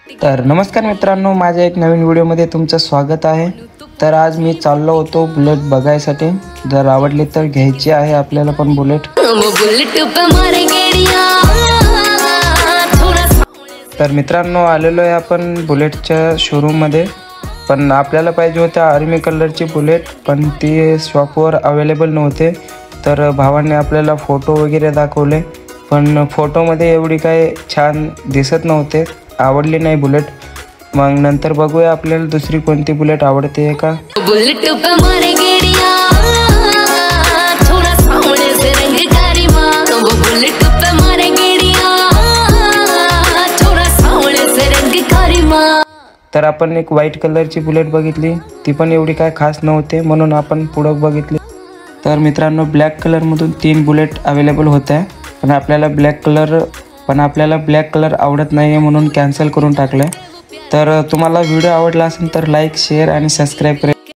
तर नमस्कार मित्रांनो, माझ्या एक नवीन व्हिडिओमध्ये तुमचं स्वागत आहे। तर आज मी चाललो होतो बुलेट बघायसाठी। जर आवडली तर घ्यायची आहे आपल्याला पण बुलेट। तर मित्रांनो, आलेलो आहे आपण बुलेटच्या शोरूम मध्ये। पण आपल्याला पाहिजे होते आर्मी कलरची बुलेट, पण ती शॉपवर अवेलेबल नव्हते। तर भावाने आपल्याला फोटो वगैरे दाखवले, पण फोटोमध्ये एवढी काय छान दिसत नव्हते, आवडली नाही बुलेट। मग नंतर बघूया आपल्याला दुसरी कोणती बुलेट आवडते का। बुलेट पे मारेगेड़िया थोड़ा सामने से रंग कारी मां, वो बुलेट पे मारेगेड़िया थोड़ा सामने से रंग कारी मां। तर आपण एक व्हाईट कलरची बुलेट बघितली, ती पण एवढी काय खास नव्हते, म्हणून आपण पुढे बघितली। तर मित्रांनो, ब्लॅक कलर मधून 3 बुलेट अवेलेबल होत्या, पण आपल्याला ब्लॅक कलर आवडत नाहीये, म्हणून कॅन्सल करून टाकले। तर तुम्हाला व्हिडिओ आवडला असेल तर लाईक, शेअर आणि सबस्क्राइब करा।